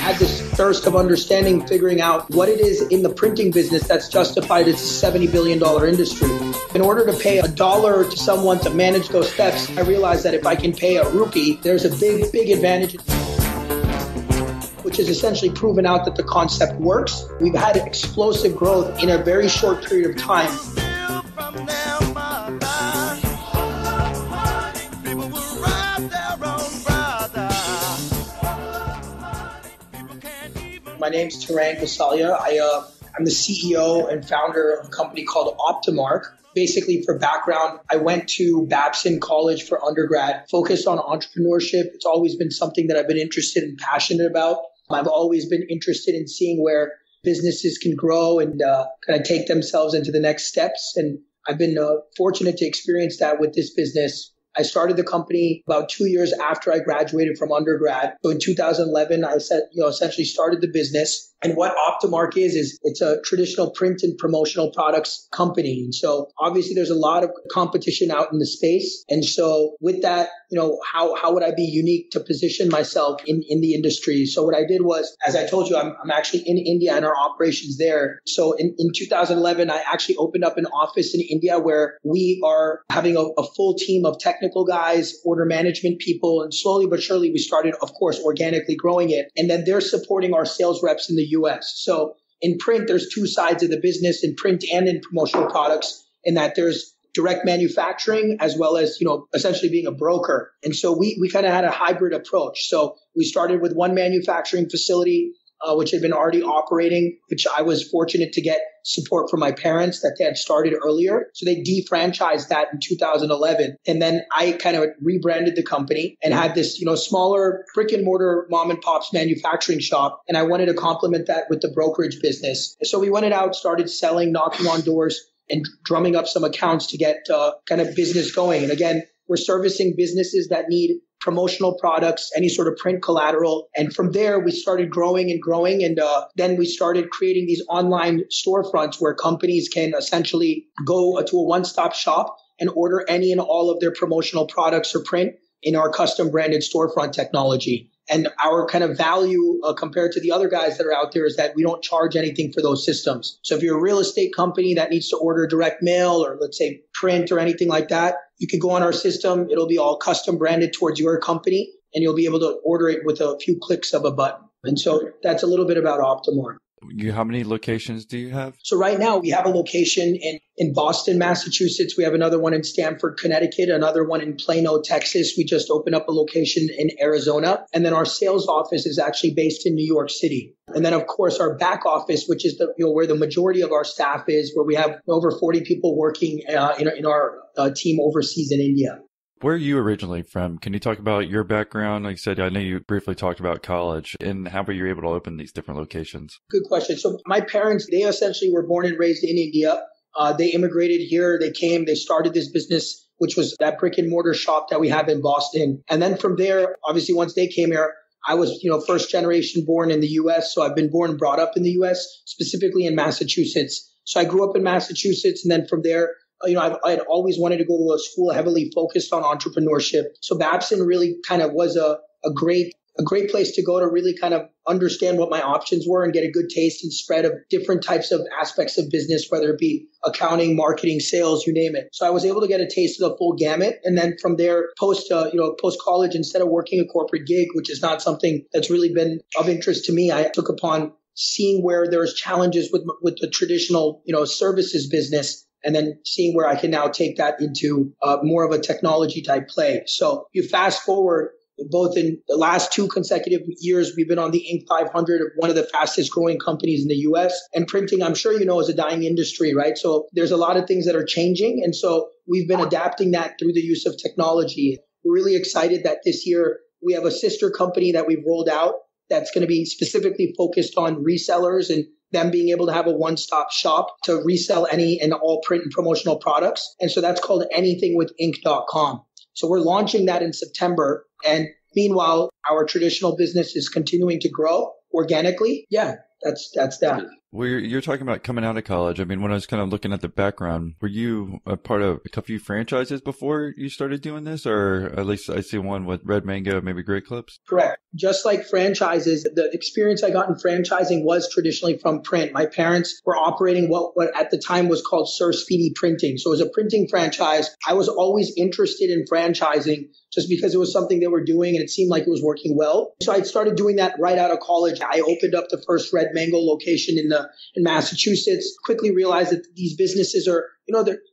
had this thirst of understanding, figuring out what it is in the printing business that's justified it's a $70 billion industry. In order to pay $1 to someone to manage those steps, I realized that if I can pay a rupee, there's a big advantage, which is essentially proven out that the concept works. We've had explosive growth in a very short period of time. My name's Tarang Gosalia. I'm the CEO and founder of a company called Optamark. Basically, for background, I went to Babson College for undergrad, focused on entrepreneurship. It's always been something that I've been interested and passionate about. I've always been interested in seeing where businesses can grow and kind of take themselves into the next steps. And I've been fortunate to experience that with this business. I started the company about 2 years after I graduated from undergrad. So in 2011, I essentially started the business. And what Optamark is it's a traditional print and promotional products company. And so obviously there's a lot of competition out in the space. And so with that, how would I be unique to position myself in the industry? So what I did was, as I told you, I'm actually in India and our operations there. So in 2011, I actually opened up an office in India where we are having a full team of technical guys, order management people, and slowly but surely we started, of course, organically growing it. And then they're supporting our sales reps in the US. So in print, there's two sides of the business, in print and in promotional products, in that there's direct manufacturing as well as, essentially being a broker. And so we kind of had a hybrid approach. So we started with one manufacturing facility, which had been already operating, which I was fortunate to get support from my parents that they had started earlier. So they defranchised that in 2011. And then I kind of rebranded the company and had this, smaller brick and mortar mom and pop's manufacturing shop. And I wanted to complement that with the brokerage business. So we went out, started selling, knocking on doors and drumming up some accounts to get kind of business going. And again, we're servicing businesses that need promotional products, any sort of print collateral. And from there, we started growing. And then we started creating these online storefronts where companies can essentially go to a one-stop shop and order any and all of their promotional products or print in our custom branded storefront technology. And our kind of value compared to the other guys that are out there is that we don't charge anything for those systems. So if you're a real estate company that needs to order direct mail or let's say print or anything like that, you can go on our system. It'll be all custom branded towards your company and you'll be able to order it with a few clicks of a button. And so that's a little bit about Optamark. How many locations do you have? So right now we have a location in Boston, Massachusetts. We have another one in Stamford, Connecticut, another one in Plano, Texas. We just opened up a location in Arizona. And then our sales office is actually based in New York City. And then, of course, our back office, which is where the majority of our staff is, where we have over 40 people working in our team overseas in India. Where are you originally from? Can you talk about your background? Like I said, I know you briefly talked about college and how were you able to open these different locations? Good question. So my parents, they essentially were born and raised in India. They immigrated here. They came, they started this business, which was that brick and mortar shop that we have in Boston. And then from there, obviously, once they came here, I was, first generation born in the US. So I've been born and brought up in the US, specifically in Massachusetts. So I grew up in Massachusetts. And then from there, I had always wanted to go to a school heavily focused on entrepreneurship. So Babson really kind of was a great place to go to really kind of understand what my options were and get a good taste and spread of different types of aspects of business, whether it be accounting, marketing, sales, you name it. So I was able to get a taste of the full gamut. And then from there, post college, instead of working a corporate gig, which is not something that's really been of interest to me, I took upon seeing where there's challenges with the traditional, services business. And then seeing where I can now take that into more of a technology type play. So you fast forward, both in the last 2 consecutive years, we've been on the Inc. 500 of one of the fastest growing companies in the US. And printing, I'm sure is a dying industry, right? So there's a lot of things that are changing. And so we've been adapting that through the use of technology. We're really excited that this year we have a sister company that we've rolled out that's going to be specifically focused on resellers and them being able to have a one-stop shop to resell any and all print and promotional products. And so that's called anythingwithinc.com. So we're launching that in September. And meanwhile, our traditional business is continuing to grow organically. Yeah, that's that. Well, you're talking about coming out of college. I mean, when I was kind of looking at the background, were you a part of a few franchises before you started doing this? Or at least I see one with Red Mango, maybe Great Clips? Correct. Just like franchises, the experience I got in franchising was traditionally from print. My parents were operating what at the time was called Sir Speedy Printing. So it was a printing franchise. I was always interested in franchising just because it was something they were doing and it seemed like it was working well. So I started doing that right out of college. I opened up the first Red Mango location in Massachusetts, quickly realized that these businesses are,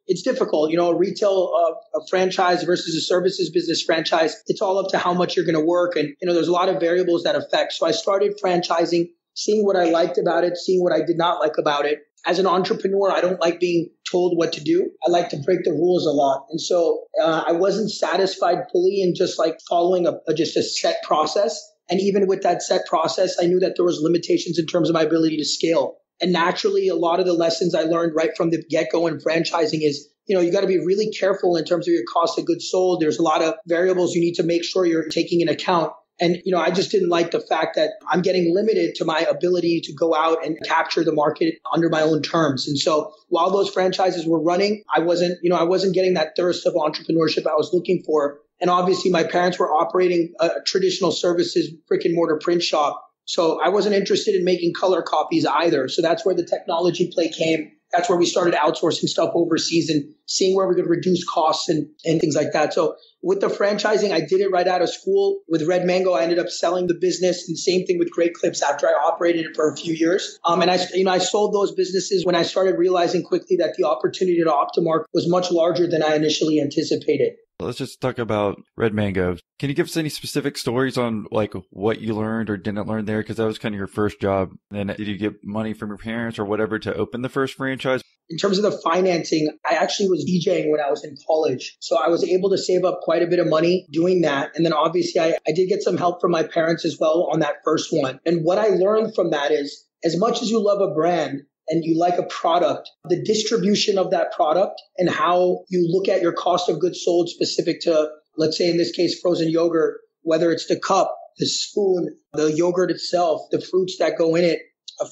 it's difficult. A retail a franchise versus a services business franchise, it's all up to how much you're going to work. And, there's a lot of variables that affect. So I started franchising, seeing what I liked about it, seeing what I did not like about it. As an entrepreneur, I don't like being told what to do. I like to break the rules a lot. And so I wasn't satisfied fully in just like following just a set process. And even with that set process, I knew that there was limitations in terms of my ability to scale. And naturally, a lot of the lessons I learned right from the get-go in franchising is, you got to be really careful in terms of your cost of goods sold. There's a lot of variables you need to make sure you're taking into account. And, I just didn't like the fact that I'm getting limited to my ability to go out and capture the market under my own terms. And so while those franchises were running, I wasn't getting that thirst of entrepreneurship I was looking for. And obviously my parents were operating a traditional services brick and mortar print shop. So I wasn't interested in making color copies either. So that's where the technology play came. That's where we started outsourcing stuff overseas and seeing where we could reduce costs and things like that. So with the franchising, I did it right out of school. With Red Mango, I ended up selling the business, and same thing with Great Clips after I operated it for a few years. And I sold those businesses when I started realizing quickly that the opportunity at Optamark was much larger than I initially anticipated. Let's just talk about Red Mango. Can you give us any specific stories on like what you learned or didn't learn there? Because that was kind of your first job. And did you get money from your parents or whatever to open the first franchise? In terms of the financing, I actually was DJing when I was in college. So I was able to save up quite a bit of money doing that. And then obviously I did get some help from my parents as well on that first one. And what I learned from that is, as much as you love a brand, and you like a product, the distribution of that product and how you look at your cost of goods sold specific to, let's say in this case, frozen yogurt, whether it's the cup, the spoon, the yogurt itself, the fruits that go in it.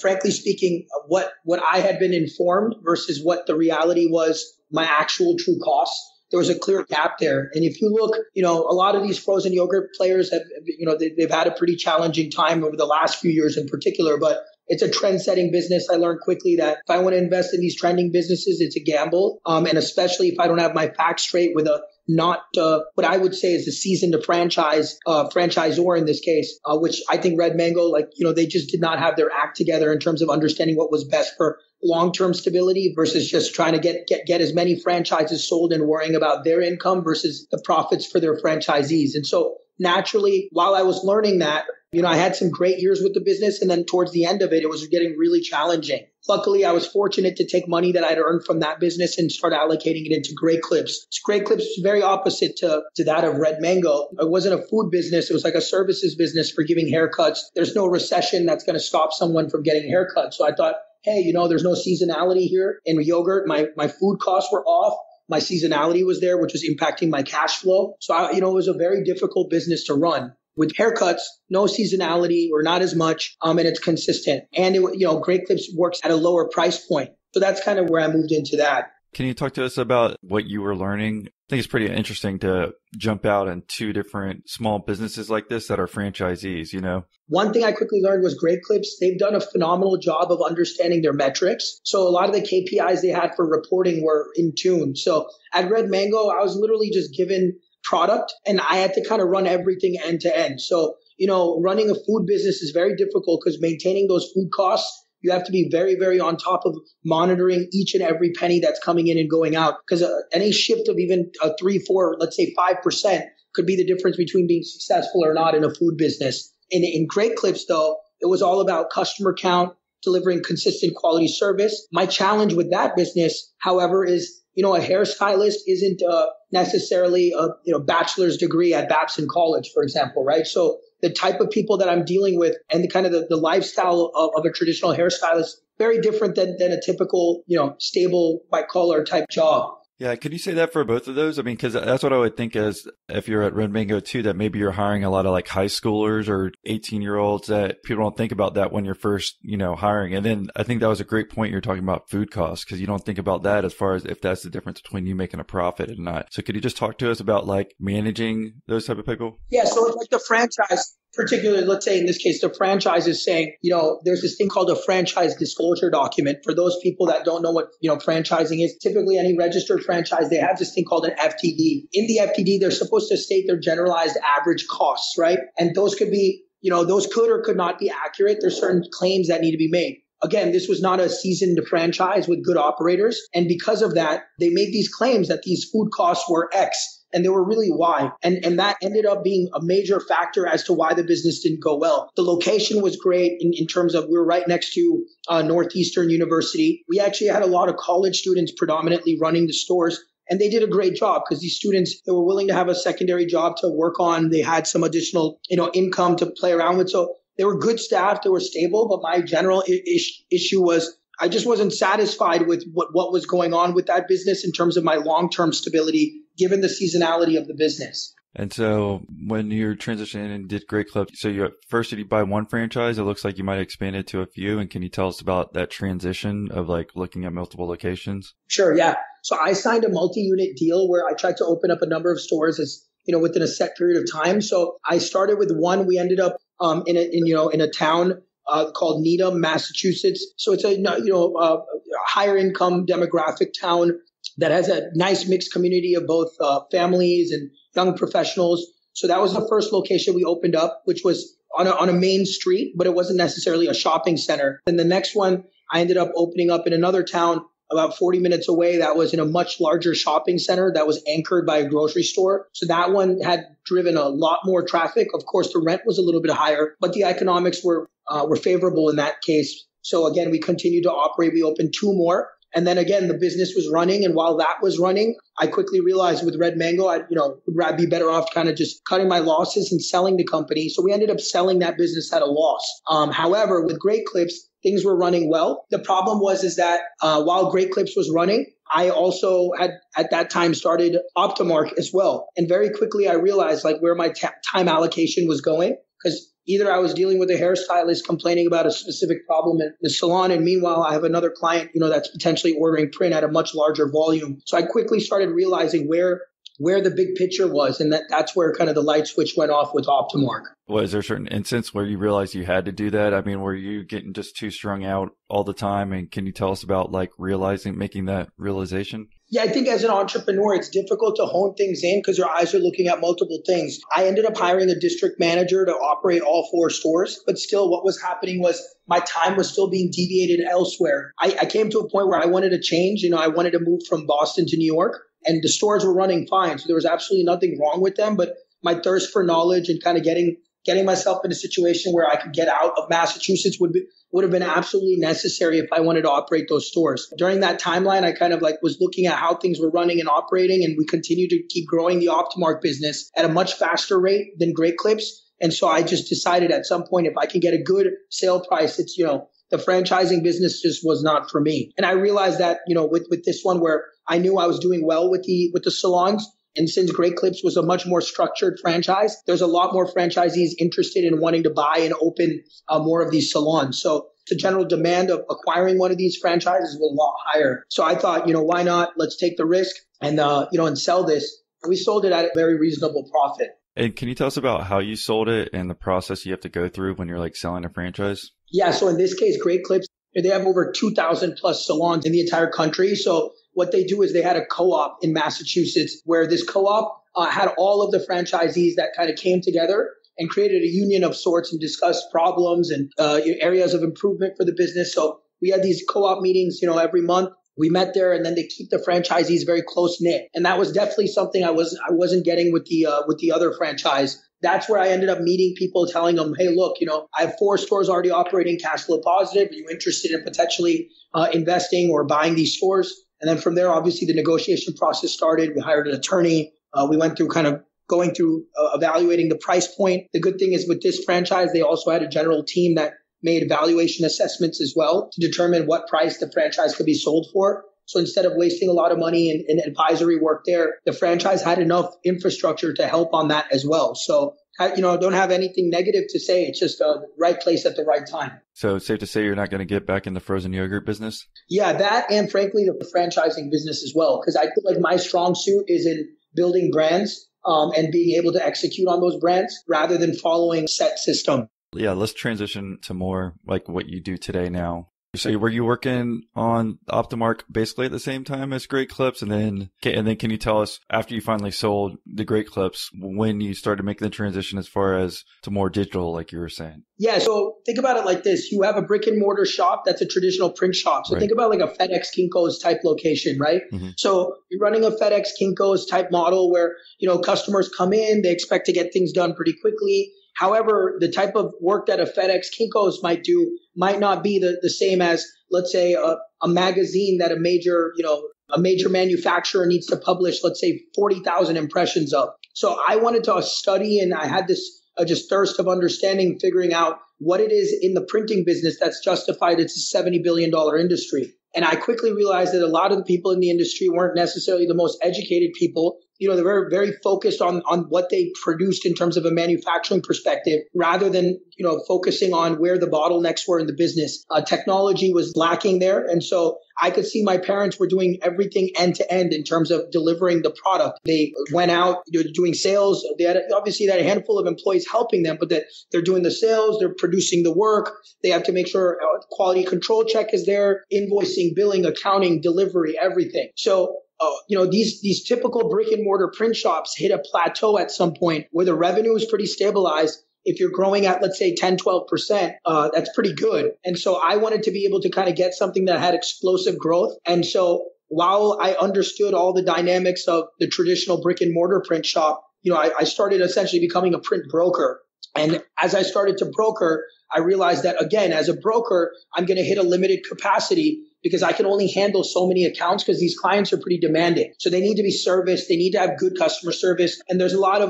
Frankly speaking, what I had been informed versus what the reality was, my actual true costs, there was a clear gap there. And if you look, a lot of these frozen yogurt players have, they've had a pretty challenging time over the last few years in particular, but it's a trend-setting business. I learned quickly that if I want to invest in these trending businesses, it's a gamble. And especially if I don't have my facts straight with what I would say is a seasoned franchisor in this case, which I think Red Mango, they just did not have their act together in terms of understanding what was best for long-term stability versus just trying to get as many franchises sold and worrying about their income versus the profits for their franchisees. And so naturally, while I was learning that, I had some great years with the business. And then towards the end of it, it was getting really challenging. Luckily, I was fortunate to take money that I'd earned from that business and start allocating it into Great Clips. So Great Clips is very opposite to that of Red Mango. It wasn't a food business. It was like a services business for giving haircuts. There's no recession that's going to stop someone from getting a haircut. So I thought, hey, there's no seasonality here in yogurt. My food costs were off. My seasonality was there, which was impacting my cash flow. So, it was a very difficult business to run. With haircuts, no seasonality or not as much, and it's consistent. And, Great Clips works at a lower price point. So that's kind of where I moved into that. Can you talk to us about what you were learning? I think it's pretty interesting to jump out in two different small businesses like this that are franchisees, One thing I quickly learned was Great Clips, they've done a phenomenal job of understanding their metrics. So a lot of the KPIs they had for reporting were in tune. So at Red Mango, I was literally just given product and I had to kind of run everything end to end. So, running a food business is very difficult because maintaining those food costs, you have to be very, very on top of monitoring each and every penny that's coming in and going out, because any shift of even 3, 4, let's say 5% could be the difference between being successful or not in a food business. In Great Clips, though, it was all about customer count, delivering consistent quality service. My challenge with that business, however, is a hairstylist isn't necessarily a bachelor's degree at Babson College, for example, right? So the type of people that I'm dealing with and the kind of the lifestyle of a traditional hairstylist, very different than a typical, stable white collar type job. Yeah, could you say that for both of those? I mean, because that's what I would think as if you're at Red Mango too, that maybe you're hiring a lot of like high schoolers or 18-year-olds that people don't think about that when you're first, hiring. And then I think that was a great point you're talking about food costs, because you don't think about that as far as if that's the difference between you making a profit and not. So could you just talk to us about like managing those type of people? Yeah, so it's like the franchise, particularly, let's say in this case, the franchise is saying, there's this thing called a franchise disclosure document. For those people that don't know what, franchising is, typically any registered franchise, they have this thing called an FTD. In the FTD, they're supposed to state their generalized average costs, right? And those could be, those could or could not be accurate. There's certain claims that need to be made. Again, this was not a seasoned franchise with good operators. And because of that, they made these claims that these food costs were X. And they were really why. And that ended up being a major factor as to why the business didn't go well. The location was great in terms of we were right next to Northeastern University. We actually had a lot of college students predominantly running the stores. And they did a great job because these students, they were willing to have a secondary job to work on. They had some additional, income to play around with. So they were good staff. They were stable. But my general issue was I just wasn't satisfied with what was going on with that business in terms of my long-term stability, given the seasonality of the business. And so when you're transitioning and did Great Clips, so first did you buy one franchise? It looks like you might expand it to a few. And can you tell us about that transition of like looking at multiple locations? Sure. Yeah. So I signed a multi-unit deal where I tried to open up a number of stores as, within a set period of time. So I started with one. We ended up in a town called Needham, Massachusetts. So it's a higher income demographic town that has a nice mixed community of both families and young professionals. So that was the first location we opened up, which was on a main street, but it wasn't necessarily a shopping center. Then the next one I ended up opening up in another town about 40 minutes away. That was in a much larger shopping center that was anchored by a grocery store. So that one had driven a lot more traffic. Of course, the rent was a little bit higher, but the economics were favorable in that case. So again, we continued to operate. We opened two more. And then again, the business was running. And while that was running, I quickly realized with Red Mango, would be better off kind of just cutting my losses and selling the company. So we ended up selling that business at a loss. However, with Great Clips, things were running well. The problem is that while Great Clips was running, I also had at that time started Optamark as well. And very quickly, I realized like where my time allocation was going, because either I was dealing with a hairstylist complaining about a specific problem in the salon, and meanwhile, I have another client, that's potentially ordering print at a much larger volume. So I quickly started realizing where the big picture was, and that's where kind of the light switch went off with Optamark. Was there a certain instance where you realized you had to do that? I mean, were you getting just too strung out all the time? And can you tell us about like making that realization? Yeah, I think as an entrepreneur, it's difficult to hone things in because your eyes are looking at multiple things. I ended up hiring a district manager to operate all 4 stores, but still what was happening was my time was still being deviated elsewhere. I came to a point where I wanted to change. I wanted to move from Boston to New York, and the stores were running fine. So there was absolutely nothing wrong with them, but my thirst for knowledge and kind of getting myself in a situation where I could get out of Massachusetts would have been absolutely necessary if I wanted to operate those stores. During that timeline, I kind of like was looking at how things were running and operating, and we continued to keep growing the Optamark business at a much faster rate than Great Clips. And so I just decided at some point, if I can get a good sale price, it's, the franchising business just was not for me. And I realized that, with this one where I knew I was doing well with the salons. And since Great Clips was a much more structured franchise, there's a lot more franchisees interested in wanting to buy and open more of these salons. So the general demand of acquiring one of these franchises was a lot higher. So I thought, why not? Let's take the risk and sell this. We sold it at a very reasonable profit. And can you tell us about how you sold it and the process you have to go through when you're like selling a franchise? Yeah. So in this case, Great Clips, they have over 2,000 plus salons in the entire country. So what they do is they had a co-op in Massachusetts where this co-op had all of the franchisees that kind of came together and created a union of sorts and discussed problems and areas of improvement for the business. So we had these co-op meetings, every month. We met there, and then they keep the franchisees very close knit. And that was definitely something I wasn't getting with the other franchise. That's where I ended up meeting people, telling them, hey, look, I have 4 stores already operating cash flow positive. Are you interested in potentially investing or buying these stores? And then from there, obviously, the negotiation process started. We hired an attorney. We went through kind of going through evaluating the price point. The good thing is with this franchise, they also had a general team that made valuation assessments as well to determine what price the franchise could be sold for. So instead of wasting a lot of money in advisory work there, the franchise had enough infrastructure to help on that as well. So I don't have anything negative to say. It's just the right place at the right time. So it's safe to say you're not going to get back in the frozen yogurt business? Yeah, that and frankly, the franchising business as well. Because I feel like my strong suit is in building brands and being able to execute on those brands rather than following a set system. Yeah, let's transition to more like what you do today now. So were you working on Optamark basically at the same time as Great Clips? And then can you tell us, after you finally sold the Great Clips, when you started making the transition as far as to more digital, like you were saying? Yeah. So think about it like this. You have a brick and mortar shop that's a traditional print shop. So Right. Think about like a FedEx Kinko's type location, right? Mm-hmm. So you're running a FedEx Kinko's type model where, customers come in, they expect to get things done pretty quickly. However, the type of work that a FedEx Kinko's might do might not be the same as, let's say, a magazine that a major manufacturer needs to publish, let's say, 40,000 impressions of. So I wanted to study, and I had this just thirst of understanding, figuring out what it is in the printing business that's justified it's a $70 billion industry. And I quickly realized that a lot of the people in the industry weren't necessarily the most educated people. They're very, very focused on what they produced in terms of a manufacturing perspective, rather than, focusing on where the bottlenecks were in the business. Technology was lacking there. And so I could see my parents were doing everything end to end in terms of delivering the product. They went out doing sales. They had a handful of employees helping them, but they're doing the sales, they're producing the work. They have to make sure quality control check is there, invoicing, billing, accounting, delivery, everything. So these typical brick and mortar print shops hit a plateau at some point where the revenue is pretty stabilized. If you're growing at, let's say, 10, 12%, that's pretty good. And so I wanted to be able to kind of get something that had explosive growth. And so while I understood all the dynamics of the traditional brick and mortar print shop, I started essentially becoming a print broker. And as I started to broker, I realized that, again, as a broker, I'm going to hit a limited capacity because I can only handle so many accounts because these clients are pretty demanding. So they need to be serviced. They need to have good customer service. And there's a lot of,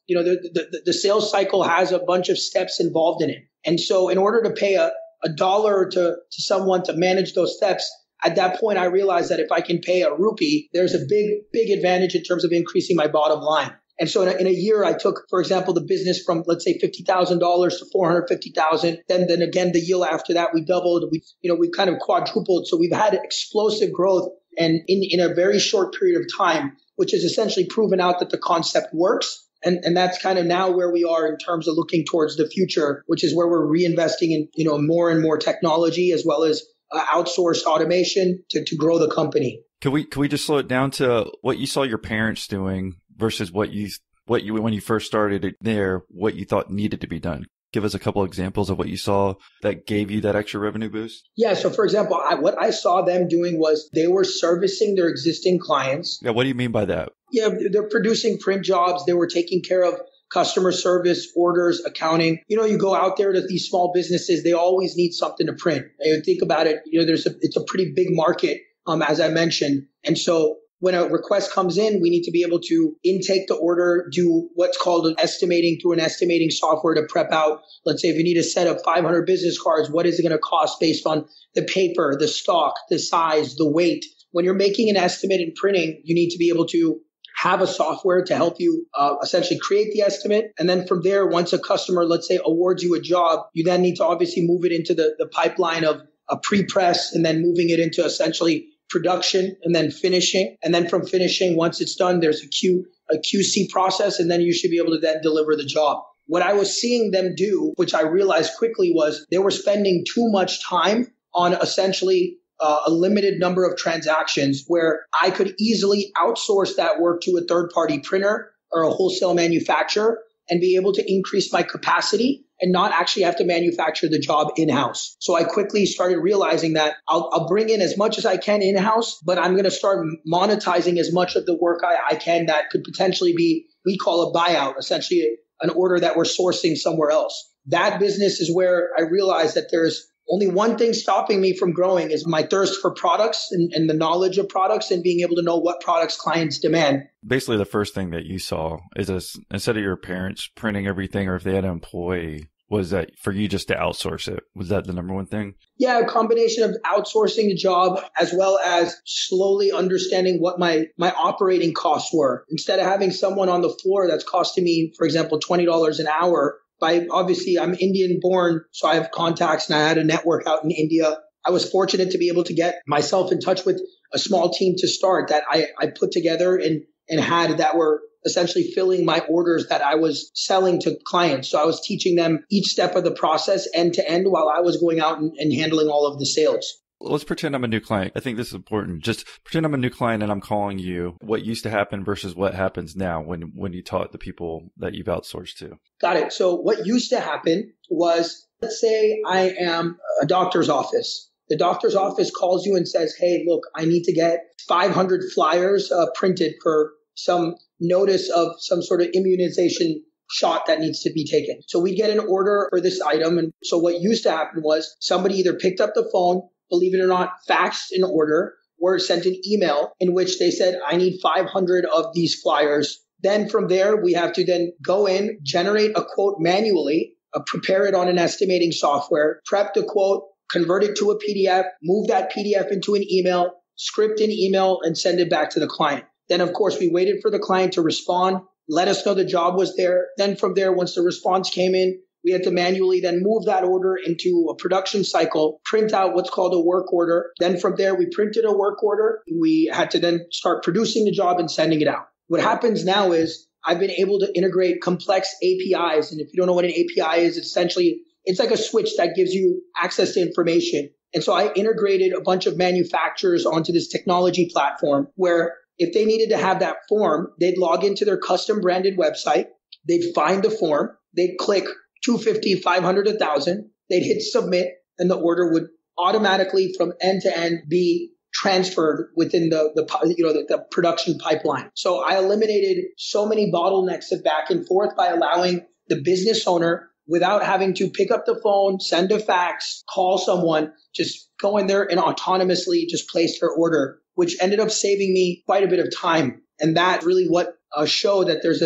the sales cycle has a bunch of steps involved in it. And so in order to pay a dollar to someone to manage those steps, at that point, I realized that if I can pay a rupee, there's a big advantage in terms of increasing my bottom line. And so in a year, I took, for example, the business from, let's say, $50,000 to $450,000. Then again, the year after that, we doubled. We kind of quadrupled. So we've had explosive growth, and in a very short period of time, which has essentially proven out that the concept works. And that's kind of now where we are in terms of looking towards the future, which is where we're reinvesting in, more and more technology as well as outsourced automation to grow the company. Can we just slow it down to what you saw your parents doing versus what you when you first started it there, what you thought needed to be done? Give us a couple examples of what you saw that gave you that extra revenue boost. Yeah. So for example, what I saw them doing was they were servicing their existing clients. Yeah. What do you mean by that? Yeah. They're producing print jobs. They were taking care of customer service, orders, accounting. You go out there to these small businesses, they always need something to print. And think about it. It's a pretty big market, as I mentioned. And so when a request comes in, we need to be able to intake the order, do what's called an estimating through an estimating software to prep out. Let's say if you need to set up 500 business cards, what is it going to cost based on the paper, the stock, the size, the weight? When you're making an estimate in printing, you need to be able to have a software to help you essentially create the estimate. And then from there, once a customer, let's say, awards you a job, you then need to obviously move it into the pipeline of a pre-press and then moving it into essentially production and then finishing. And then from finishing, once it's done, there's a QC process, and then you should be able to then deliver the job. What I was seeing them do, which I realized quickly, was they were spending too much time on essentially a limited number of transactions where I could easily outsource that work to a third-party printer or a wholesale manufacturer and be able to increase my capacity and not actually have to manufacture the job in-house. So I quickly started realizing that I'll bring in as much as I can in-house, but I'm going to start monetizing as much of the work I can that could potentially be, we call a buyout, essentially an order that we're sourcing somewhere else. That business is where I realized that there's only one thing stopping me from growing is my thirst for products and the knowledge of products and being able to know what products clients demand. Basically, the first thing that you saw is instead of your parents printing everything, or if they had an employee, was that for you just to outsource it? Was that the number one thing? Yeah, a combination of outsourcing the job as well as slowly understanding what my operating costs were. Instead of having someone on the floor that's costing me, for example, $20 an hour, obviously I'm Indian born, so I have contacts and I had a network out in India. I was fortunate to be able to get myself in touch with a small team to start that I put together and had that were essentially filling my orders that I was selling to clients. So I was teaching them each step of the process end to end while I was going out and handling all of the sales. Let's pretend I'm a new client. I think this is important. Just pretend I'm a new client and I'm calling you. What used to happen versus what happens now when you taught the people that you've outsourced to? Got it. So what used to happen was, let's say I am a doctor's office. The doctor's office calls you and says, hey, look, I need to get 500 flyers printed for some notice of some sort of immunization shot that needs to be taken. So we get an order for this item. And so what used to happen was somebody either picked up the phone, believe it or not, faxed an order, or sent an email in which they said, I need 500 of these flyers. Then from there, we have to then go in, generate a quote manually, prepare it on an estimating software, prep the quote, convert it to a PDF, move that PDF into an email, script an email, and send it back to the client. Then, of course, we waited for the client to respond, let us know the job was there. Then from there, once the response came in, we had to manually then move that order into a production cycle, print out what's called a work order. Then from there, we printed a work order. We had to then start producing the job and sending it out. What happens now is I've been able to integrate complex APIs. And if you don't know what an API is, essentially, it's like a switch that gives you access to information. And so I integrated a bunch of manufacturers onto this technology platform where if they needed to have that form, they'd log into their custom branded website. They'd find the form. They'd click 250, 500, 1,000. They'd hit submit, and the order would automatically from end to end be transferred within the production pipeline. So I eliminated so many bottlenecks of back and forth by allowing the business owner, without having to pick up the phone, send a fax, call someone, just go in there and autonomously just place their order, which ended up saving me quite a bit of time. And that really what showed that there's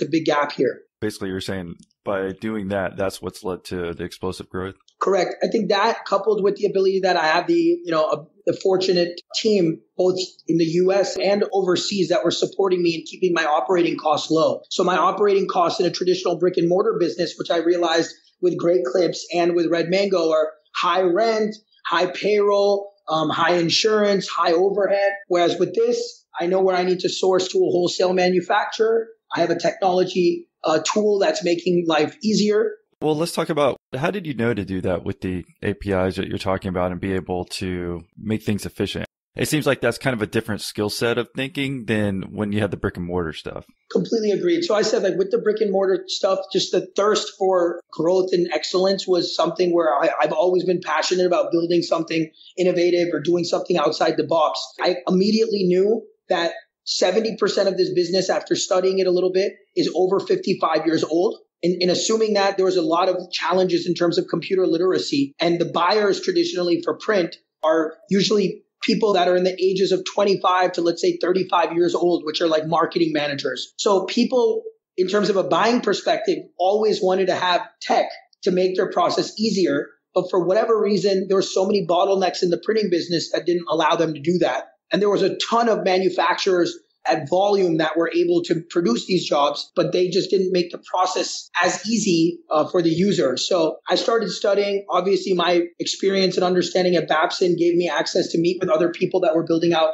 a big gap here. Basically, you're saying by doing that, that's what's led to the explosive growth. Correct. I think that coupled with the ability that I have the fortunate team, both in the US and overseas, that were supporting me and keeping my operating costs low. So my operating costs in a traditional brick and mortar business, which I realized with Great Clips and with Red Mango, are high rent, high payroll, high insurance, high overhead. Whereas with this, I know where I need to source to a wholesale manufacturer. I have a technology tool that's making life easier. Well, let's talk about how did you know to do that with the APIs that you're talking about and be able to make things efficient? It seems like that's kind of a different skill set of thinking than when you had the brick and mortar stuff. Completely agreed. So I said, like with the brick and mortar stuff, just the thirst for growth and excellence was something where I've always been passionate about building something innovative or doing something outside the box. I immediately knew that 70% of this business, after studying it a little bit, is over 55 years old. In assuming that there was a lot of challenges in terms of computer literacy, and the buyers traditionally for print are usually people that are in the ages of 25 to, let's say, 35 years old, which are like marketing managers. So people, in terms of a buying perspective, always wanted to have tech to make their process easier. But for whatever reason, there were so many bottlenecks in the printing business that didn't allow them to do that. And there was a ton of manufacturers at volume that were able to produce these jobs, but they just didn't make the process as easy for the user. So I started studying. Obviously, my experience and understanding at Babson gave me access to meet with other people that were building out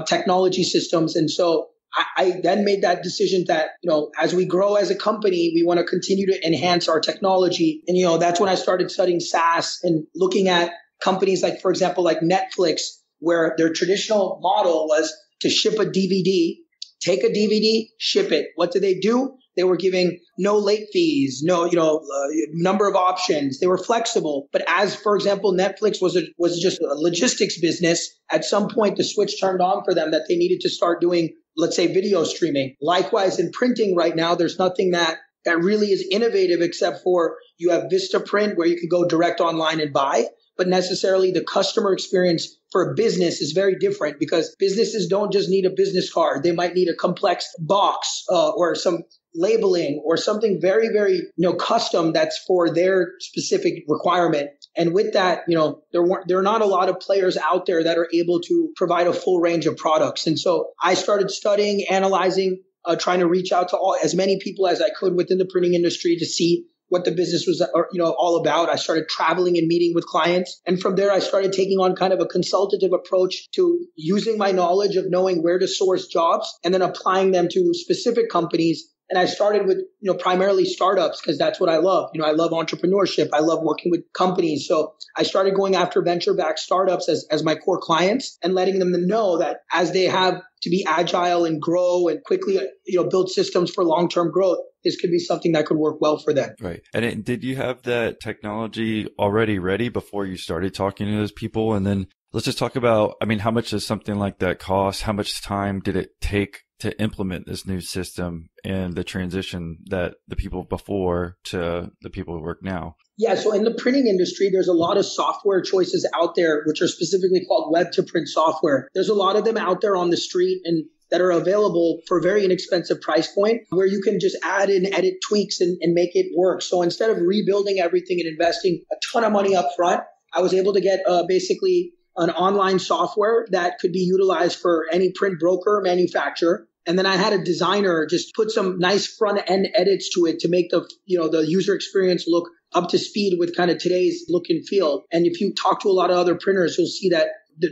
technology systems. And so I then made that decision that, as we grow as a company, we want to continue to enhance our technology. And, that's when I started studying SaaS and looking at companies like, for example, like Netflix, where their traditional model was to ship a DVD, take a DVD, ship it. What did they do? They were giving no late fees, no, number of options. They were flexible. But as, for example, Netflix was just a logistics business, at some point the switch turned on for them that they needed to start doing, let's say, video streaming. Likewise, in printing right now, there's nothing that really is innovative except for you have Vistaprint where you can go direct online and buy. but necessarily the customer experience for a business is very different because businesses don't just need a business card. They might need a complex box or some labeling or something very, very, custom that's for their specific requirement. And with that, there are not a lot of players out there that are able to provide a full range of products. And so I started studying, analyzing, trying to reach out to as many people as I could within the printing industry to see what the business was, all about. I started traveling and meeting with clients. And from there, I started taking on kind of a consultative approach to using my knowledge of knowing where to source jobs and then applying them to specific companies. And I started with, primarily startups because that's what I love. I love entrepreneurship. I love working with companies. So I started going after venture-backed startups as my core clients and letting them know that as they have to be agile and grow and quickly, build systems for long-term growth, this could be something that could work well for them. Right. And did you have that technology already ready before you started talking to those people? And then let's just talk about, how much does something like that cost? How much time did it take to implement this new system and the transition that the people before to the people who work now? Yeah, so in the printing industry, there's a lot of software choices out there, which are specifically called web-to-print software. There's a lot of them out there on the street and that are available for a very inexpensive price point where you can just add in, edit tweaks and make it work. So instead of rebuilding everything and investing a ton of money up front, I was able to get basically an online software that could be utilized for any print broker or manufacturer. And then I had a designer just put some nice front end edits to it to make the user experience look up to speed with kind of today's look and feel. And if you talk to a lot of other printers, you'll see that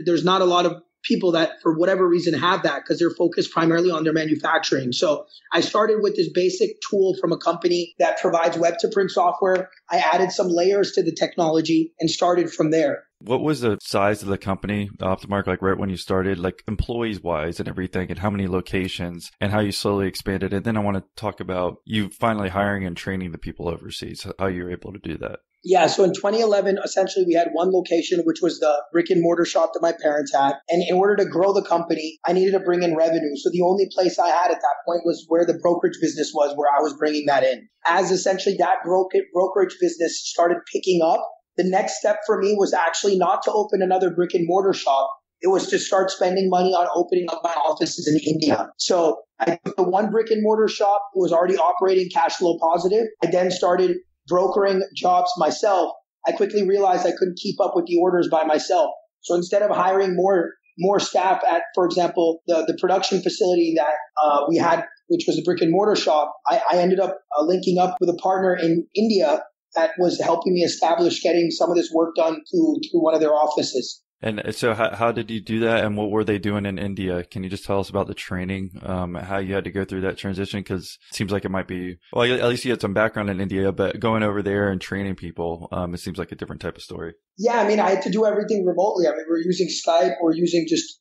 there's not a lot of people that for whatever reason have that because they're focused primarily on their manufacturing. So I started with this basic tool from a company that provides web to print software. I added some layers to the technology and started from there. What was the size of the company, Optamark, like right when you started, like employees wise and everything, and how many locations and how you slowly expanded? And then I want to talk about you finally hiring and training the people overseas, how you were able to do that. Yeah, so in 2011, essentially we had one location, which was the brick and mortar shop that my parents had. And in order to grow the company, I needed to bring in revenue. So the only place I had at that point was where the brokerage business was, where I was bringing that in. As essentially that brokerage business started picking up, the next step for me was actually not to open another brick and mortar shop. It was to start spending money on opening up my offices in India. So I took the one brick and mortar shop, it was already operating cash flow positive. I then started brokering jobs myself. I quickly realized I couldn't keep up with the orders by myself. So instead of hiring more staff at, for example, the production facility that we had, which was a brick and mortar shop, I ended up linking up with a partner in India that was helping me establish getting some of this work done through one of their offices. And so how did you do that, and what were they doing in India? Can you just tell us about the training, how you had to go through that transition? Because it seems like it might be, well, at least you had some background in India, but going over there and training people, it seems like a different type of story. Yeah, I had to do everything remotely. We're using Skype, we're using just,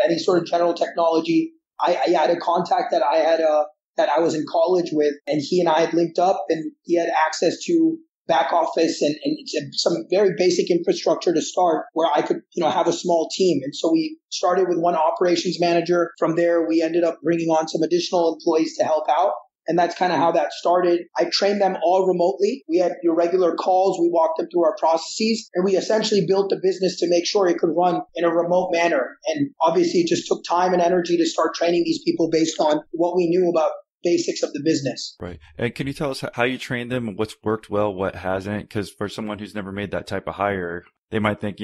any sort of general technology. I had a contact that I had, that I was in college with, and he and I had linked up, and he had access to back office and some very basic infrastructure to start where I could, have a small team. And so we started with one operations manager. From there, we ended up bringing on some additional employees to help out. And that's kind of how that started. I trained them all remotely. We had your regular calls. We walked them through our processes, and we essentially built the business to make sure it could run in a remote manner. And obviously it just took time and energy to start training these people based on what we knew about basics of the business. Right. And can you tell us how you trained them, what's worked well, what hasn't? Because for someone who's never made that type of hire, they might think,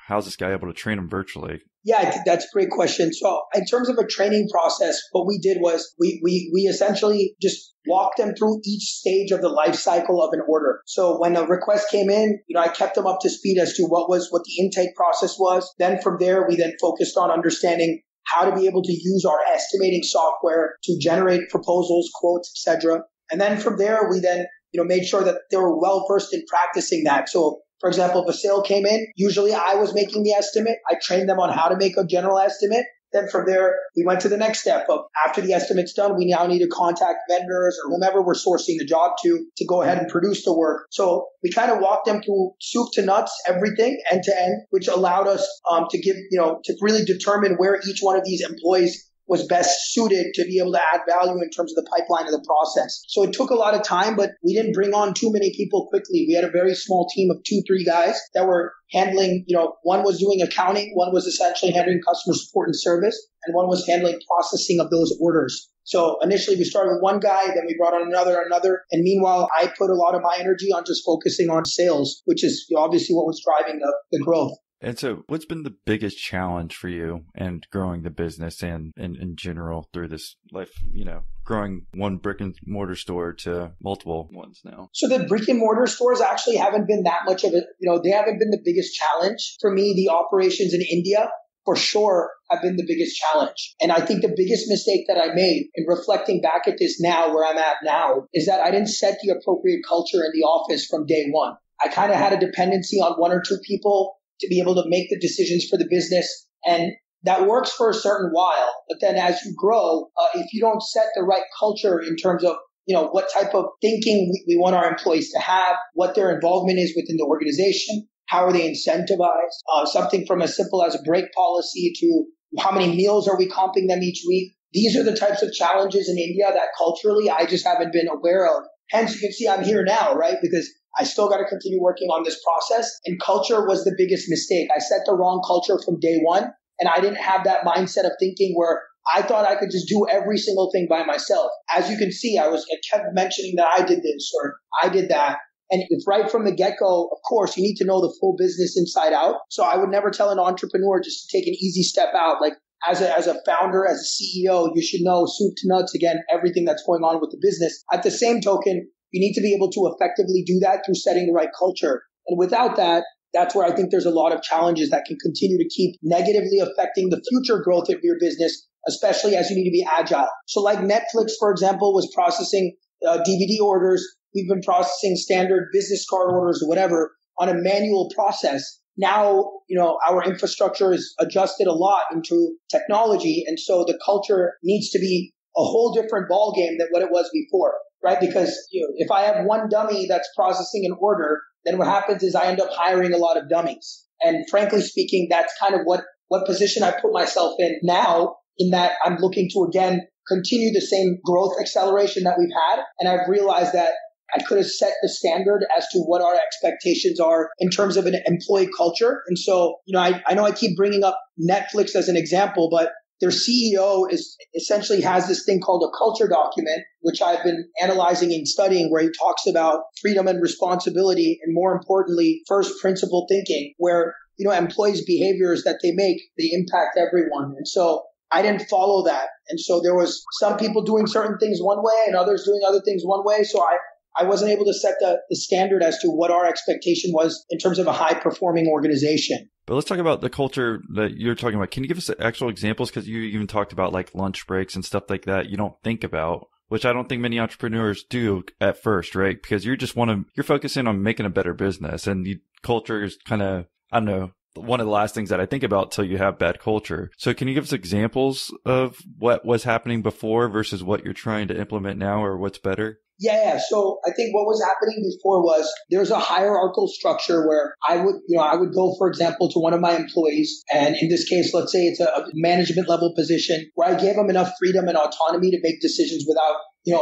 how's this guy able to train them virtually? Yeah, I think that's a great question. So in terms of a training process, what we did was we essentially just walked them through each stage of the life cycle of an order. So when a request came in, I kept them up to speed as to what the intake process was. Then from there, we then focused on understanding how to be able to use our estimating software to generate proposals, quotes, etc. And then from there, we then, made sure that they were well versed in practicing that. So, for example, if a sale came in, usually I was making the estimate. I trained them on how to make a general estimate. Then from there, we went to the next step of after the estimate's done, we now need to contact vendors or whomever we're sourcing the job to go ahead and produce the work. So we kind of walked them through soup to nuts, everything end to end, which allowed us to give, to really determine where each one of these employees was best suited to be able to add value in terms of the pipeline of the process. So it took a lot of time, but we didn't bring on too many people quickly. We had a very small team of 2-3 guys that were handling, one was doing accounting, one was essentially handling customer support and service, and one was handling processing of those orders. So initially we started with one guy, then we brought on another. And meanwhile, I put a lot of my energy on just focusing on sales, which is obviously what was driving the growth. And so what's been the biggest challenge for you and growing the business and in general through this life, growing one brick and mortar store to multiple ones now? So the brick and mortar stores actually haven't been that much of they haven't been the biggest challenge. For me, the operations in India for sure have been the biggest challenge. And I think the biggest mistake that I made in reflecting back at this now, where I'm at now, is that I didn't set the appropriate culture in the office from day one. I kind of had a dependency on 1 or 2 people to be able to make the decisions for the business. And that works for a certain while. But then as you grow, if you don't set the right culture in terms of, what type of thinking we want our employees to have, what their involvement is within the organization, how are they incentivized, something from as simple as a break policy to how many meals are we comping them each week. These are the types of challenges in India that culturally I just haven't been aware of. Hence, you can see I'm here now, right? Because I still got to continue working on this process. And culture was the biggest mistake. I set the wrong culture from day one. And I didn't have that mindset of thinking where I thought I could just do every single thing by myself. As you can see, I kept mentioning that I did this or I did that. And if right from the get-go, of course, you need to know the full business inside out. So I would never tell an entrepreneur just to take an easy step out. Like as a founder, as a CEO, you should know soup to nuts, again, everything that's going on with the business. At the same token, you need to be able to effectively do that through setting the right culture. And without that, that's where I think there's a lot of challenges that can continue to keep negatively affecting the future growth of your business, especially as you need to be agile. So like Netflix, for example, was processing DVD orders. We've been processing standard business card orders or whatever on a manual process. Now, our infrastructure is adjusted a lot into technology. And so the culture needs to be a whole different ballgame than what it was before, right? Because if I have one dummy that's processing an order, then what happens is I end up hiring a lot of dummies. And frankly speaking, that's kind of what position I put myself in now, in that I'm looking to, again, continue the same growth acceleration that we've had. And I've realized that I could have set the standard as to what our expectations are in terms of an employee culture. And so, I know I keep bringing up Netflix as an example, but their CEO essentially has this thing called a culture document, which I've been analyzing and studying, where he talks about freedom and responsibility, and more importantly, first principle thinking, where, employees' behaviors that they make, they impact everyone. And so I didn't follow that. And so there was some people doing certain things one way and others doing other things one way. So I wasn't able to set the standard as to what our expectation was in terms of a high-performing organization. But let's talk about the culture that you're talking about. Can you give us actual examples? Because you even talked about like lunch breaks and stuff like that you don't think about, which I don't think many entrepreneurs do at first, right? Because you're focusing on making a better business, and the culture is kind of, I don't know, one of the last things that I think about till you have bad culture. So can you give us examples of what was happening before versus what you're trying to implement now, or what's better? Yeah. So I think what was happening before was there's a hierarchical structure where I would go, for example, to one of my employees. And in this case, let's say it's a management level position where I gave them enough freedom and autonomy to make decisions without,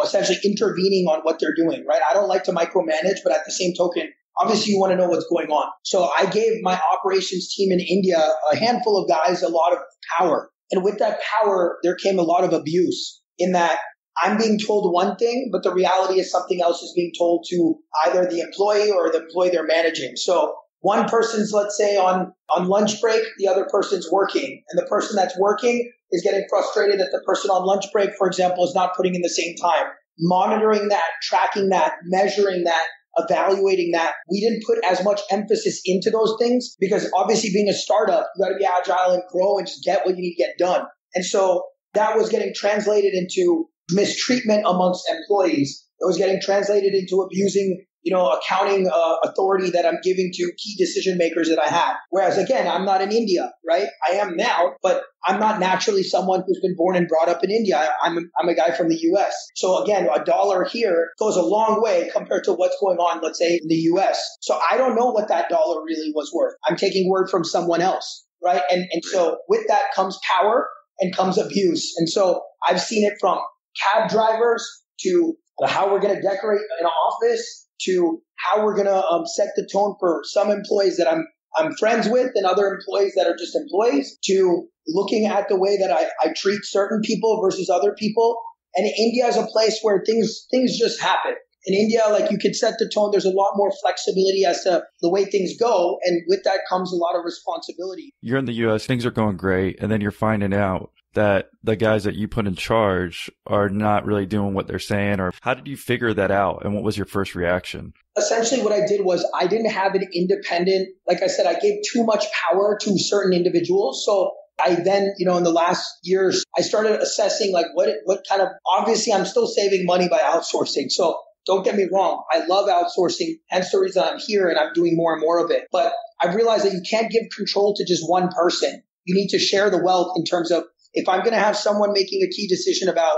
essentially intervening on what they're doing, right? I don't like to micromanage, but at the same token, obviously you want to know what's going on. So I gave my operations team in India, a handful of guys, a lot of power. And with that power, there came a lot of abuse in that I'm being told one thing, but the reality is something else is being told to either the employee or the employee they're managing. So one person's, let's say, on lunch break, the other person's working. And the person that's working is getting frustrated that the person on lunch break, for example, is not putting in the same time. Monitoring that, tracking that, measuring that, evaluating that. We didn't put as much emphasis into those things because obviously being a startup, you got to be agile and grow and just get what you need to get done. And so that was getting translated into mistreatment amongst employees. It was getting translated into abusing, accounting authority that I'm giving to key decision makers that I have. Whereas again, I'm not in India, right? I am now, but I'm not naturally someone who's been born and brought up in India. I'm a guy from the US. So again, $1 here goes a long way compared to what's going on, let's say, in the US. So I don't know what that dollar really was worth. I'm taking word from someone else, right? And so with that comes power. and comes abuse. And so I've seen it from cab drivers to how we're going to decorate an office to how we're going to set the tone for some employees that I'm friends with and other employees that are just employees, to looking at the way that I treat certain people versus other people. And India is a place where things just happen. In India, like, you could set the tone. There's a lot more flexibility as to the way things go. And with that comes a lot of responsibility. You're in the US, things are going great. And then you're finding out that the guys that you put in charge are not really doing what they're saying. Or how did you figure that out? And what was your first reaction? Essentially, what I did was I didn't have an independent, like I said, I gave too much power to certain individuals. So I then, in the last years, I started assessing like what kind of, obviously I'm still saving money by outsourcing. So don't get me wrong. I love outsourcing. Hence the reason I'm here and I'm doing more and more of it. But I've realized that you can't give control to just one person. You need to share the wealth in terms of, if I'm going to have someone making a key decision about,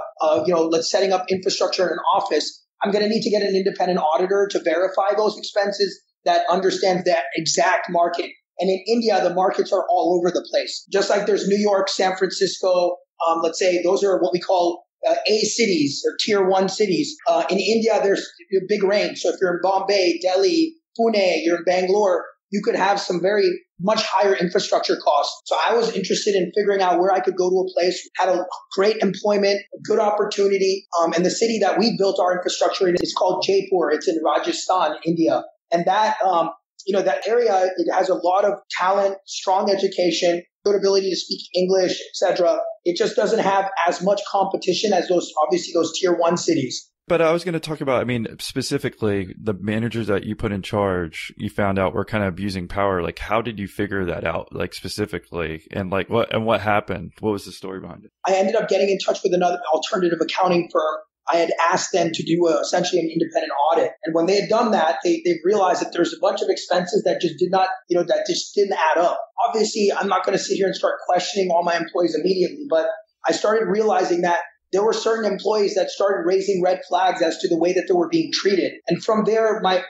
let's setting up infrastructure in an office, I'm going to need to get an independent auditor to verify those expenses that understands that exact market. And in India, the markets are all over the place. Just like there's New York, San Francisco, let's say those are what we call A cities or tier 1 cities. In India, there's a big range. So if you're in Bombay, Delhi, Pune, you're in Bangalore, you could have some very much higher infrastructure costs. So I was interested in figuring out where I could go to a place, had a great employment, good opportunity. And the city that we built our infrastructure in is called Jaipur. It's in Rajasthan, India. And that, that area, it has a lot of talent, strong education, good ability to speak English, etc. It just doesn't have as much competition as those tier 1 cities. But I was going to talk about, specifically the managers that you put in charge, you found out were kind of abusing power. Like, how did you figure that out, like, specifically? And like, what happened? What was the story behind it? I ended up getting in touch with another alternative accounting firm. I had asked them to do essentially an independent audit. And when they had done that, they realized that there's a bunch of expenses that just that just didn't add up. Obviously, I'm not going to sit here and start questioning all my employees immediately, but I started realizing that there were certain employees that started raising red flags as to the way that they were being treated. And from there, I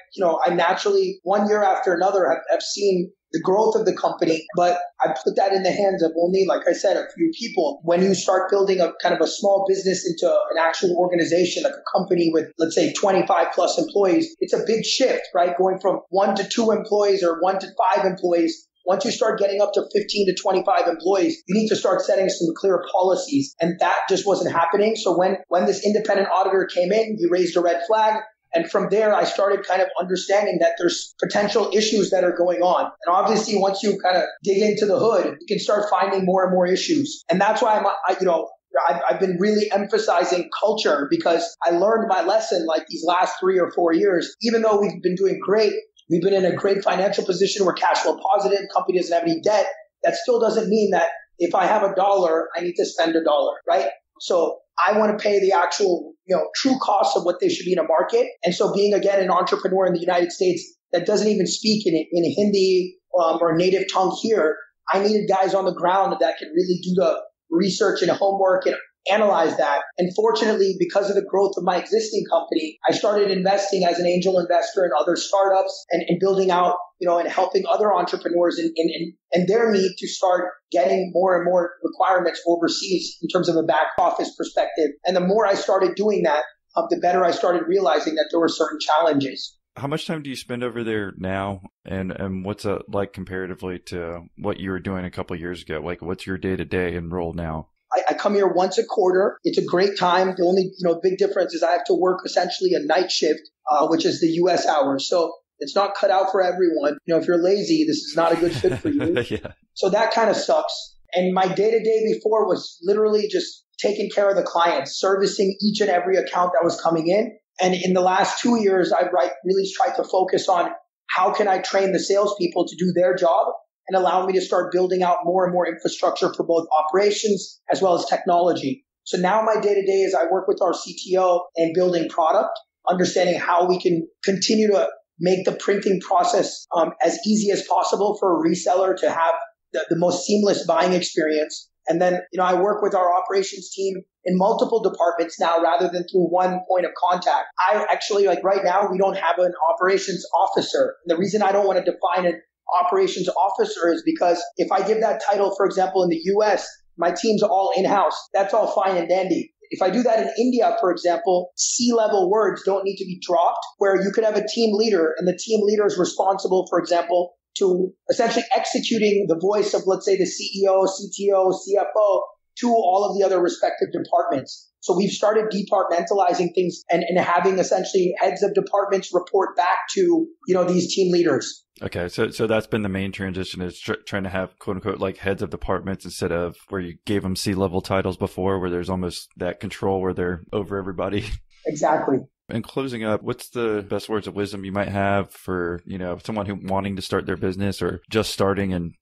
naturally, one year after another, have seen the growth of the company, but I put that in the hands of only, like I said, a few people. When you start building a kind of a small business into an actual organization, like a company with, let's say, 25 plus employees, it's a big shift, right? Going from 1 to 2 employees or 1 to 5 employees. Once you start getting up to 15 to 25 employees, you need to start setting some clear policies. And that just wasn't happening. So when this independent auditor came in, he raised a red flag. And from there, I started kind of understanding that there's potential issues that are going on. And obviously, once you kind of dig into the hood, you can start finding more and more issues. And that's why I've been really emphasizing culture, because I learned my lesson like these last 3 or 4 years. Even though we've been doing great, we've been in a great financial position. We're cash flow positive. Company doesn't have any debt. That still doesn't mean that if I have $1, I need to spend $1, right? So I want to pay the actual, true cost of what they should be in a market. And so being, again, an entrepreneur in the United States that doesn't even speak in Hindi or native tongue here, I needed guys on the ground that could really do the research and homework and analyze that. And fortunately, because of the growth of my existing company, I started investing as an angel investor in other startups and building out, and helping other entrepreneurs in their need to start getting more and more requirements overseas in terms of a back office perspective. And the more I started doing that, the better I started realizing that there were certain challenges. How much time do you spend over there now? And what's it like comparatively to what you were doing a couple of years ago? Like, what's your day-to-day and role now? I come here once a quarter. It's a great time. The only big difference is I have to work essentially a night shift, which is the U.S. hours. So it's not cut out for everyone. If you're lazy, this is not a good fit for you. Yeah. So that kind of sucks. And my day-to-day before was literally just taking care of the clients, servicing each and every account that was coming in. And in the last 2 years, I've really tried to focus on how can I train the salespeople to do their job and allow me to start building out more and more infrastructure for both operations as well as technology. So now my day-to-day is I work with our CTO in building product, understanding how we can continue to make the printing process as easy as possible for a reseller to have the most seamless buying experience. And then, I work with our operations team in multiple departments now rather than through one point of contact. I actually, right now, we don't have an operations officer. And the reason I don't want to define an operations officer is because if I give that title, for example, in the US, my team's all in-house. That's all fine and dandy. If I do that in India, for example, C-level words don't need to be dropped, where you could have a team leader and the team leader is responsible, for example, to essentially executing the voice of, let's say, the CEO, CTO, CFO to all of the other respective departments. So we've started departmentalizing things and having essentially heads of departments report back to, these team leaders. Okay. So that's been the main transition, is trying to have quote unquote like heads of departments instead of where you gave them C-level titles before, where there's almost that control where they're over everybody. Exactly. And closing up, what's the best words of wisdom you might have for, someone who wanting to start their business or just starting and,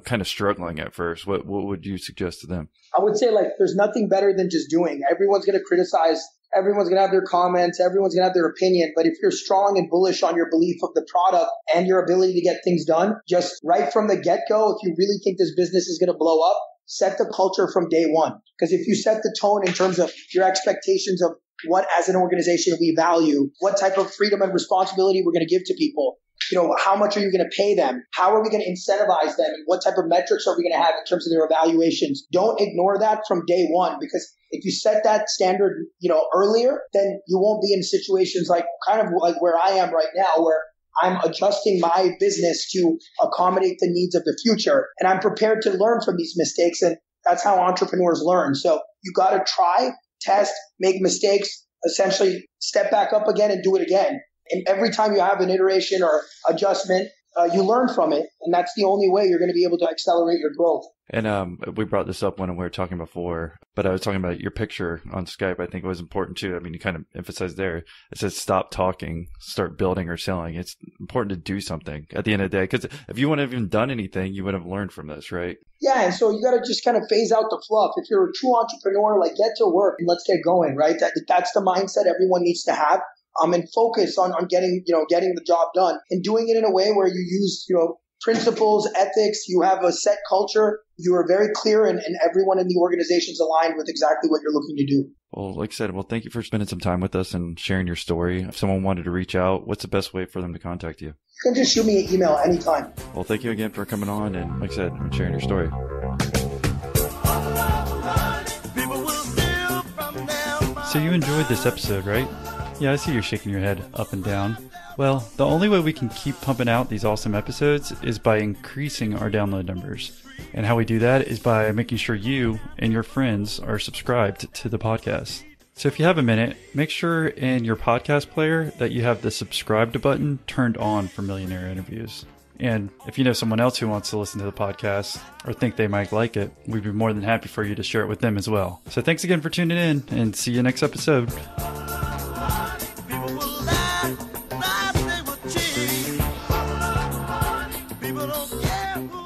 kind of struggling at first? What would you suggest to them? I would say there's nothing better than just doing. Everyone's going to criticize. Everyone's going to have their comments. Everyone's going to have their opinion. But if you're strong and bullish on your belief of the product and your ability to get things done, just right from the get-go, if you really think this business is going to blow up, set the culture from day one. Because if you set the tone in terms of your expectations of what as an organization we value, what type of freedom and responsibility we're going to give to people, how much are you going to pay them? How are we going to incentivize them? And what type of metrics are we going to have in terms of their evaluations? Don't ignore that from day one, because if you set that standard, earlier, then you won't be in situations like where I am right now, where I'm adjusting my business to accommodate the needs of the future. And I'm prepared to learn from these mistakes. And that's how entrepreneurs learn. So you got to try, test, make mistakes, essentially step back up again and do it again. And every time you have an iteration or adjustment, you learn from it. And that's the only way you're going to be able to accelerate your growth. And we brought this up when we were talking before, but I was talking about your picture on Skype. I think it was important too. I mean, you kind of emphasized there. It says stop talking, start building or selling. It's important to do something at the end of the day, because if you wouldn't have even done anything, you would have learned from this, right? Yeah. And so you got to just kind of phase out the fluff. If you're a true entrepreneur, get to work and let's get going, right? That's the mindset everyone needs to have. And focus on getting the job done and doing it in a way where you use, principles, ethics, you have a set culture, you are very clear and everyone in the organization is aligned with exactly what you're looking to do. Well, like I said, thank you for spending some time with us and sharing your story. If someone wanted to reach out, what's the best way for them to contact you? You can just shoot me an email anytime. Well, thank you again for coming on and, like I said, sharing your story. So you enjoyed this episode, right? Yeah, I see you're shaking your head up and down. Well, the only way we can keep pumping out these awesome episodes is by increasing our download numbers. And how we do that is by making sure you and your friends are subscribed to the podcast. So if you have a minute, make sure in your podcast player that you have the subscribe button turned on for Millionaire interviews. And if you know someone else who wants to listen to the podcast or think they might like it, we'd be more than happy for you to share it with them as well. So thanks again for tuning in and see you next episode. People don't care.